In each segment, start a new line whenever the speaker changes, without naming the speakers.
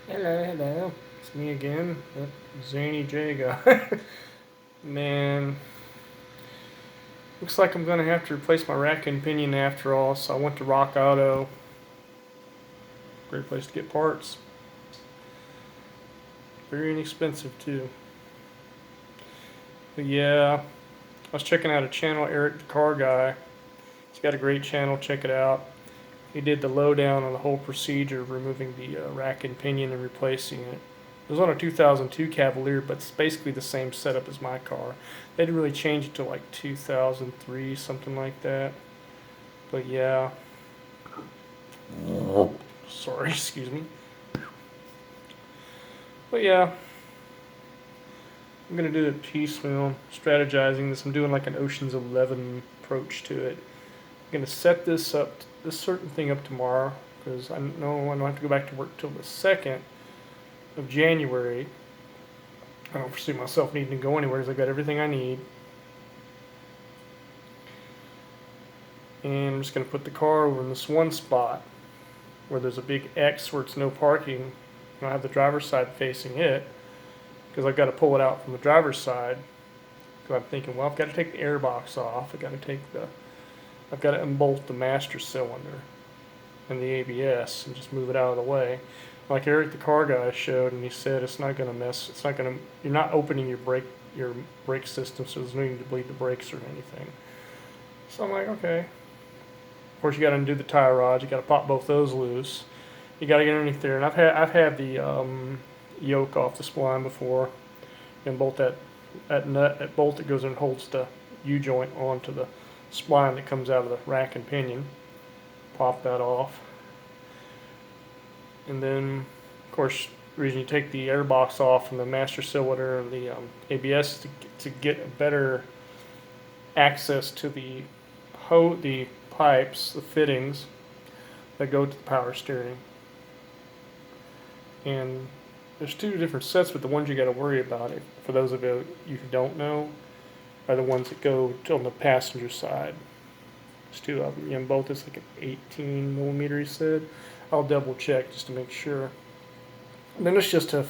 Hello, hello. It's me again, that zany J guy. Man, looks like I'm gonna have to replace my rack and pinion after all, so I went to Rock Auto. Great place to get parts. Very inexpensive, too. But yeah, I was checking out a channel, Eric the Car Guy. He's got a great channel, check it out. He did the lowdown on the whole procedure of removing the rack and pinion and replacing it. It was on a 2002 Cavalier, but it's basically the same setup as my car. They didn't really change it till like 2003, something like that. But yeah. Sorry, excuse me. But yeah, I'm gonna do it piecemeal, strategizing this. I'm doing like an Ocean's 11 approach to it. I'm gonna set this up, this certain thing up tomorrow, because I know I don't have to go back to work till the 2nd of January. I don't foresee myself needing to go anywhere because I've got everything I need. And I'm just going to put the car over in this one spot where there's a big X where it's no parking. And I'll have the driver's side facing it because I've got to pull it out from the driver's side. Because I'm thinking, well, I've got to take the air box off. I've got to unbolt the master cylinder and the ABS and just move it out of the way. Like Eric the Car Guy showed, and he said it's not going to mess. It's not going to. You're not opening your brake system, so there's no need to bleed the brakes or anything. So I'm like, okay. Of course, you got to undo the tie rods. You got to pop both those loose. You got to get underneath there. And I've had the yoke off the spline before, and bolt that bolt that goes in and holds the U joint onto the spline that comes out of the rack and pinion. Pop that off. And then, of course, the reason you take the air box off from the master cylinder and the ABS is to get a better access to the pipes, the fittings that go to the power steering. And there's two different sets, but the ones you got to worry about, for those of you who don't know, are the ones that go on the passenger side. There's two of them. Both is like an 18 millimeter, he said. I'll double check just to make sure. And then it's just a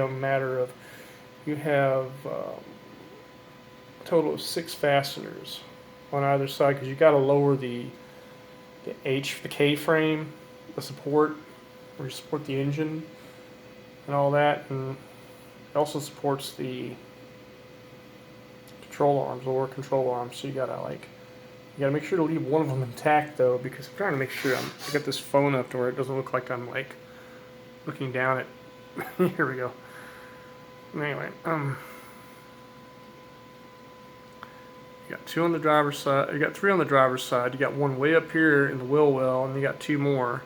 matter of you have a total of 6 fasteners on either side because you got to lower the K frame, the support where you support the engine and all that, and it also supports the control arms, lower control arms. So you gotta make sure to leave one of them intact though, because I'm trying to make sure I got this phone up to where it doesn't look like I'm like looking down at. Here we go. Anyway, you got 2 on the driver's side. You got 3 on the driver's side. You got one way up here in the wheel well, and you got 2 more.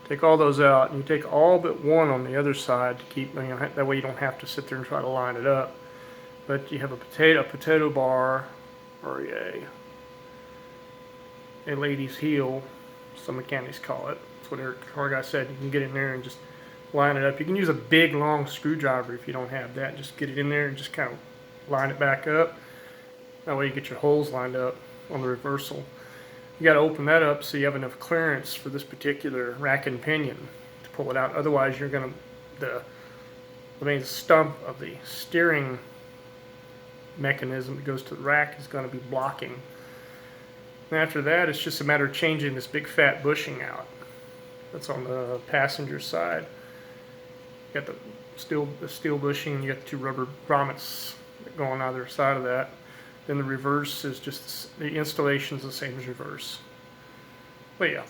Take all those out, and you take all but one on the other side to keep. That way you don't have to sit there and try to line it up. But you have a potato bar, or a lady's heel, some mechanics call it. That's what Eric Car Guy said. You can get in there and just line it up. You can use a big long screwdriver if you don't have that. Just get it in there and just kind of line it back up. That way you get your holes lined up on the reversal. You got to open that up so you have enough clearance for this particular rack and pinion to pull it out. Otherwise, you're going to the main stump of the steering mechanism that goes to the rack is going to be blocking. And after that, it's just a matter of changing this big fat bushing out. That's on the passenger side. You got the steel bushing, and you got the 2 rubber grommets that go on either side of that. Then the reverse is just the installation is the same as reverse. But yeah,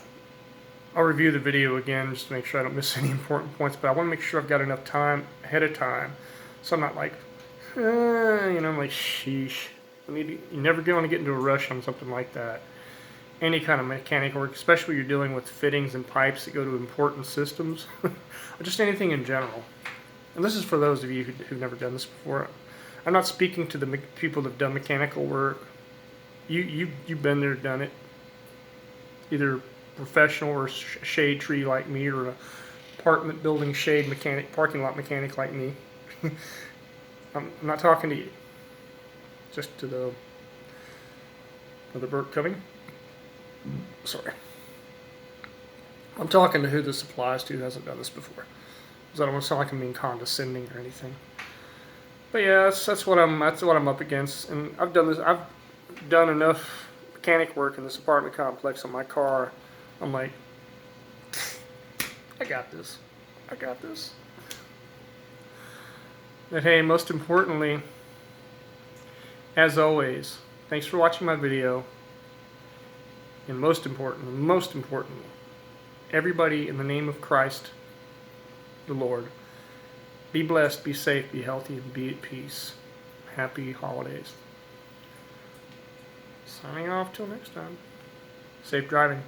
I'll review the video again just to make sure I don't miss any important points. But I want to make sure I've got enough time ahead of time, so I'm not like, I'm like, sheesh. You're never going to get into a rush on something like that. Any kind of mechanic work, especially when you're dealing with fittings and pipes that go to important systems, or just anything in general. And this is for those of you who've never done this before. I'm not speaking to the people that've done mechanical work. You've been there, done it. Either professional or shade tree like me, or an apartment building shade mechanic, parking lot mechanic like me. I'm not talking to you. Just to the another burp coming. Sorry. I'm talking to who this applies to who hasn't done this before. because I don't want to sound like I'm being condescending or anything. But yeah, that's what I'm up against, and I've done enough mechanic work in this apartment complex on my car. I'm like, I got this. I got this. But hey, most importantly, as always, thanks for watching my video. And most importantly, everybody, in the name of Christ, the Lord, be blessed, be safe, be healthy, and be at peace. Happy holidays. Signing off till next time. Safe driving.